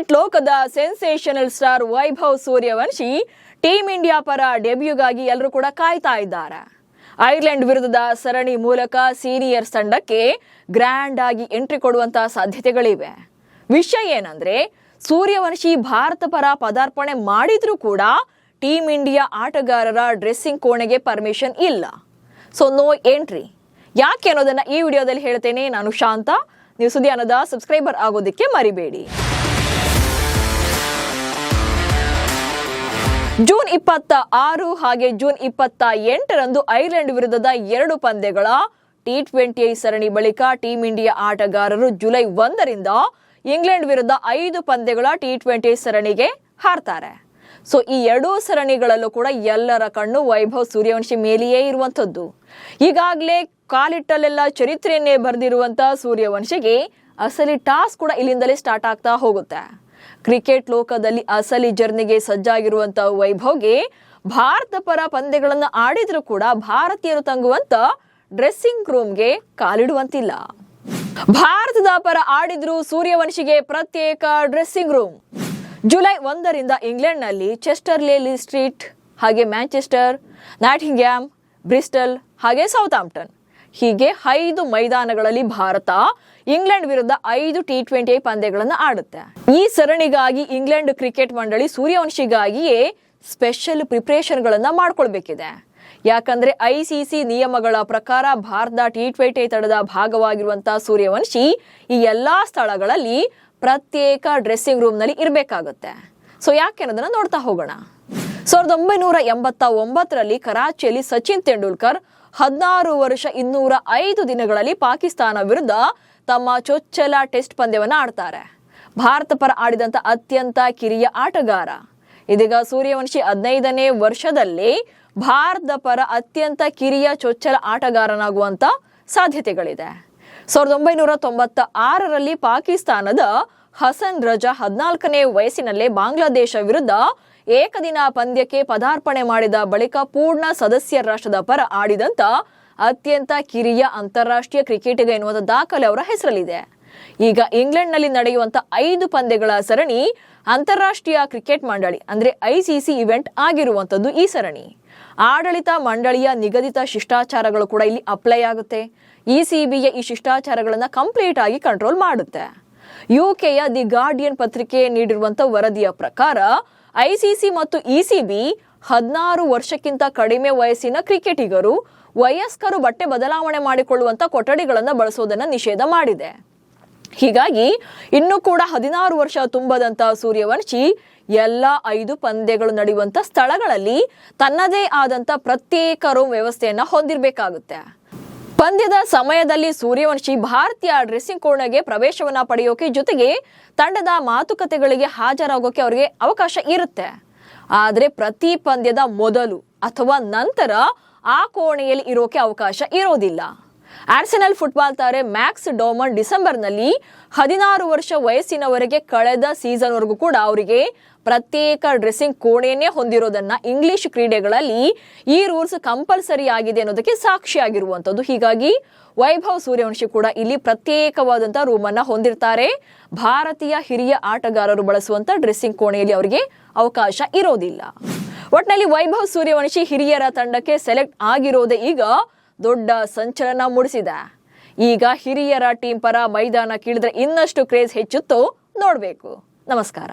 Cricket ಲೋಕದ sensational star Vaibhav Suryavanshi team India ಪರ ಡೆಬ್ಯೂಗಾಗಿ ಎಲ್ಲರೂ ಕೂಡ ಕಾಯ್ತಾ ಇದ್ದಾರೆ. ಐರ್ಲೆಂಡ್ ವಿರುದ್ಧದ ಸರಣಿ ಮೂಲಕ ಸೀನಿಯರ್ಸ್ ತಂಡಕ್ಕೆ ಗ್ರ್ಯಾಂಡ್ ಆಗಿ ಎಂಟ್ರಿ ಕೊಡುವಂತಹ ಸಾಧ್ಯತೆಗಳಿವೆ. ವಿಷಯ ಏನಂದ್ರೆ, ಸೂರ್ಯವಂಶಿ ಭಾರತ ಪರ ಪದಾರ್ಪಣೆ ಮಾಡಿದ್ರೂ ಕೂಡ ಟೀಮ್ ಇಂಡಿಯಾ ಆಟಗಾರರ ಡ್ರೆಸ್ಸಿಂಗ್ ಕೋಣೆಗೆ ಪರ್ಮಿಷನ್ ಇಲ್ಲ. So no entry. ಯಾಕೆ ಅನ್ನೋದನ್ನ ಈ ವಿಡಿಯೋದಲ್ಲಿ ಹೇಳ್ತೇನೆ. ನಾನು ಶಾಂತ. ನೀವು ಸುದ್ದಿ ಅನ್ನೋದ ಸಬ್ಸ್ಕ್ರೈಬರ್ ಆಗೋದಕ್ಕೆ ಮರಿಬೇಡಿ. ಜೂನ್ 26 ಹಾಗೆ ಜೂನ್ 28ರಂದು ಐರ್ಲೆಂಡ್ ವಿರುದ್ಧದ 2 ಪಂದ್ಯಗಳ T20 ಸರಣಿ ಬಳಿಕ ಟೀಮ್ ಇಂಡಿಯಾ ಆಟಗಾರರು ಜುಲೈ 1ರಿಂದ ಇಂಗ್ಲೆಂಡ್ ವಿರುದ್ಧ 5 ಪಂದ್ಯಗಳ T20 ಸರಣಿಗೆ ಹಾರ್ತಾರೆ. ಸೊ ಈ 2 ಸರಣಿಗಳಲ್ಲೂ ಕೂಡ ಎಲ್ಲರ ಕಣ್ಣು ವೈಭವ್ ಸೂರ್ಯವಂಶಿ ಮೇಲೆಯೇ ಇರುವಂತದ್ದು. ಈಗಾಗಲೇ ಕಾಲಿಟ್ಟಲ್ಲೆಲ್ಲ ಚರಿತ್ರೆಯನ್ನೇ ಬರೆದಿರುವಂತ ಸೂರ್ಯವಂಶಿಗೆ ಅಸಲಿ ಟಾಸ್ಕ್ ಕೂಡ ಇಲ್ಲಿಂದಲೇ ಸ್ಟಾರ್ಟ್ ಆಗ್ತಾ ಹೋಗುತ್ತೆ. ಕ್ರಿಕೆಟ್ ಲೋಕದಲ್ಲಿ ಅಸಲಿ ಜರ್ನಿಗೆ ಸಜ್ಜಾಗಿರುವಂತ ವೈಭವ್ಗೆ ಭಾರತ ಪರ ಪಂದ್ಯಗಳನ್ನು ಆಡಿದ್ರೂ ಕೂಡ ಭಾರತೀಯರು ತಂಗುವಂತ ಡ್ರೆಸ್ಸಿಂಗ್ ರೂಮ್ಗೆ ಕಾಲಿಡುವಂತಿಲ್ಲ. ಭಾರತದ ಪರ ಆಡಿದ್ರು ಸೂರ್ಯವಂಶಿಗೆ ಪ್ರತ್ಯೇಕ ಡ್ರೆಸ್ಸಿಂಗ್ ರೂಮ್. ಜುಲೈ 1ರಿಂದ ಇಂಗ್ಲೆಂಡ್ನಲ್ಲಿ ಚೆಸ್ಟರ್ಲೆ ಸ್ಟ್ರೀಟ್ ಹಾಗೆ ಮ್ಯಾಂಚೆಸ್ಟರ್, ನಾಟಿಂಗ್ಹ್ಯಾಮ್, ಬ್ರಿಸ್ಟಲ್ ಹಾಗೆ ಸೌತಾಂಪ್ಟನ್ ಹೀಗೆ 5 ಮೈದಾನಗಳಲ್ಲಿ ಭಾರತ ಇಂಗ್ಲೆಂಡ್ ವಿರುದ್ಧ 5 T20 ಪಂದ್ಯಗಳನ್ನು ಆಡುತ್ತೆ. ಈ ಸರಣಿಗಾಗಿ ಇಂಗ್ಲೆಂಡ್ ಕ್ರಿಕೆಟ್ ಮಂಡಳಿ ಸೂರ್ಯವಂಶಿಗಾಗಿಯೇ ಸ್ಪೆಷಲ್ ಪ್ರಿಪರೇಷನ್ಗಳನ್ನ ಮಾಡ್ಕೊಳ್ಬೇಕಿದೆ. ಯಾಕಂದ್ರೆ ICC ನಿಯಮಗಳ ಪ್ರಕಾರ ಭಾರತದ T20 ತಂಡದ ಭಾಗವಾಗಿರುವಂತಹ ಸೂರ್ಯವಂಶಿ ಈ ಎಲ್ಲಾ ಸ್ಥಳಗಳಲ್ಲಿ ಪ್ರತ್ಯೇಕ ಡ್ರೆಸ್ಸಿಂಗ್ ರೂಮ್ ನಲ್ಲಿ ಇರಬೇಕಾಗುತ್ತೆ. ಸೊ ಯಾಕೆ ಅನ್ನೋದನ್ನ ನೋಡ್ತಾ ಹೋಗೋಣ. 1989ರಲ್ಲಿ ಕರಾಚಿಯಲ್ಲಿ ಸಚಿನ್ ತೆಂಡೂಲ್ಕರ್ 16 ವರ್ಷ 205 ದಿನಗಳಲ್ಲಿ ಪಾಕಿಸ್ತಾನ ವಿರುದ್ಧ ತಮ್ಮ ಚೊಚ್ಚಲ ಟೆಸ್ಟ್ ಪಂದ್ಯವನ್ನು ಆಡ್ತಾರೆ. ಭಾರತ ಪರ ಆಡಿದಂತ ಅತ್ಯಂತ ಕಿರಿಯ ಆಟಗಾರ. ಇದೀಗ ಸೂರ್ಯವಂಶಿ 15ನೇ ವರ್ಷದಲ್ಲಿ ಭಾರತದ ಪರ ಅತ್ಯಂತ ಕಿರಿಯ ಚೊಚ್ಚಲ ಆಟಗಾರನಾಗುವಂತ ಸಾಧ್ಯತೆಗಳಿದೆ. 1996ರಲ್ಲಿ ಪಾಕಿಸ್ತಾನದ ಹಸನ್ ರಜಾ 14ನೇ ವಯಸ್ಸಿನಲ್ಲೇ ಬಾಂಗ್ಲಾದೇಶ ವಿರುದ್ಧ ಏಕದಿನ ಪಂದ್ಯಕ್ಕೆ ಪದಾರ್ಪಣೆ ಮಾಡಿದ ಬಳಿಕ ಪೂರ್ಣ ಸದಸ್ಯ ರಾಷ್ಟ್ರದ ಪರ ಆಡಿದಂತ ಅತ್ಯಂತ ಕಿರಿಯ ಅಂತಾರಾಷ್ಟ್ರೀಯ ಕ್ರಿಕೆಟಿಗ ಎನ್ನುವಂತ ದಾಖಲೆ ಅವರ ಹೆಸರಲ್ಲಿದೆ. ಈಗ ಇಂಗ್ಲೆಂಡ್ ನಲ್ಲಿ ನಡೆಯುವಂತ 5 ಪಂದ್ಯಗಳ ಸರಣಿ ಅಂತಾರಾಷ್ಟ್ರೀಯ ಕ್ರಿಕೆಟ್ ಮಂಡಳಿ ಅಂದ್ರೆ ICC ಇವೆಂಟ್ ಆಗಿರುವಂತದ್ದು. ಈ ಸರಣಿ ಆಡಳಿತ ಮಂಡಳಿಯ ನಿಗದಿತ ಶಿಷ್ಟಾಚಾರಗಳು ಕೂಡ ಇಲ್ಲಿ ಅಪ್ಲೈ ಆಗುತ್ತೆ. ECBಯ ಈ ಶಿಷ್ಟಾಚಾರಗಳನ್ನ ಕಂಪ್ಲೀಟ್ ಆಗಿ ಕಂಟ್ರೋಲ್ ಮಾಡುತ್ತೆ. UKಯ ದಿ ಗಾರ್ಡಿಯನ್ ಪತ್ರಿಕೆ ನೀಡಿರುವಂತ ವರದಿಯ ಪ್ರಕಾರ ICC ಮತ್ತು ECB 16 ವರ್ಷಕ್ಕಿಂತ ಕಡಿಮೆ ವಯಸ್ಸಿನ ಕ್ರಿಕೆಟಿಗರು ವಯಸ್ಕರು ಬಟ್ಟೆ ಬದಲಾವಣೆ ಮಾಡಿಕೊಳ್ಳುವಂತ ಕೊಠಡಿಗಳನ್ನು ಬಳಸೋದನ್ನ ನಿಷೇಧ ಮಾಡಿದೆ. ಹೀಗಾಗಿ ಇನ್ನೂ ಕೂಡ 16 ವರ್ಷ ತುಂಬದಂತ ಸೂರ್ಯವಂಶಿ ಎಲ್ಲ 5 ಪಂದ್ಯಗಳು ನಡೆಯುವಂತ ಸ್ಥಳಗಳಲ್ಲಿ ತನ್ನದೇ ಆದಂತ ಪ್ರತ್ಯೇಕ ರೂಮ್ ವ್ಯವಸ್ಥೆಯನ್ನ ಹೊಂದಿರಬೇಕಾಗುತ್ತೆ. ಪಂದ್ಯದ ಸಮಯದಲ್ಲಿ ಸೂರ್ಯವಂಶಿ ಭಾರತೀಯ ಡ್ರೆಸ್ಸಿಂಗ್ ಕೋಣೆಗೆ ಪ್ರವೇಶವನ್ನ ಪಡೆಯೋಕೆ ಜೊತೆಗೆ ತಂಡದ ಮಾತುಕತೆಗಳಿಗೆ ಹಾಜರಾಗೋಕೆ ಅವರಿಗೆ ಅವಕಾಶ ಇರುತ್ತೆ. ಆದ್ರೆ ಪ್ರತಿ ಪಂದ್ಯದ ಮೊದಲು ಅಥವಾ ನಂತರ ಆ ಕೋಣೆಯಲ್ಲಿ ಇರೋಕೆ ಅವಕಾಶ ಇರೋದಿಲ್ಲ. ಆರ್ಸೆನಲ್ ಫುಟ್ಬಾಲ್ ತಾರೆ ಮ್ಯಾಕ್ಸ್ ಡೋಮನ್ ಡಿಸೆಂಬರ್ನಲ್ಲಿ 16 ವರ್ಷ ವಯಸ್ಸಿನವರೆಗೆ ಕಳೆದ ಸೀಸನ್ ವರೆಗೂ ಕೂಡ ಅವರಿಗೆ ಪ್ರತ್ಯೇಕ ಡ್ರೆಸ್ಸಿಂಗ್ ಕೋಣೆಯನ್ನೇ ಹೊಂದಿರೋದನ್ನ ಇಂಗ್ಲಿಷ್ ಕ್ರೀಡೆಗಳಲ್ಲಿ ಈ ರೂಲ್ಸ್ ಕಂಪಲ್ಸರಿ ಆಗಿದೆ ಅನ್ನೋದಕ್ಕೆ ಸಾಕ್ಷಿಯಾಗಿರುವಂತದ್ದು. ಹೀಗಾಗಿ ವೈಭವ್ ಸೂರ್ಯವಂಶಿ ಕೂಡ ಇಲ್ಲಿ ಪ್ರತ್ಯೇಕವಾದಂತ ರೂಮ್ ಅನ್ನ ಹೊಂದಿರ್ತಾರೆ. ಭಾರತೀಯ ಹಿರಿಯ ಆಟಗಾರರು ಬಳಸುವಂತ ಡ್ರೆಸ್ಸಿಂಗ್ ಕೋಣೆಯಲ್ಲಿ ಅವರಿಗೆ ಅವಕಾಶ ಇರೋದಿಲ್ಲ. ಒಟ್ನಲ್ಲಿ ವೈಭವ್ ಸೂರ್ಯವಂಶಿ ಹಿರಿಯರ ತಂಡಕ್ಕೆ ಸೆಲೆಕ್ಟ್ ಆಗಿರೋದೇ ಈಗ ದೊಡ್ಡ ಸಂಚಲನ ಮೂಡಿಸಿದೆ. ಈಗ ಹಿರಿಯರ ಟೀಮ್ ಪರ ಮೈದಾನ ಕೀಳಿದ್ರೆ ಇನ್ನಷ್ಟು ಕ್ರೇಜ್ ಹೆಚ್ಚುತ್ತೋ ನೋಡ್ಬೇಕು. ನಮಸ್ಕಾರ.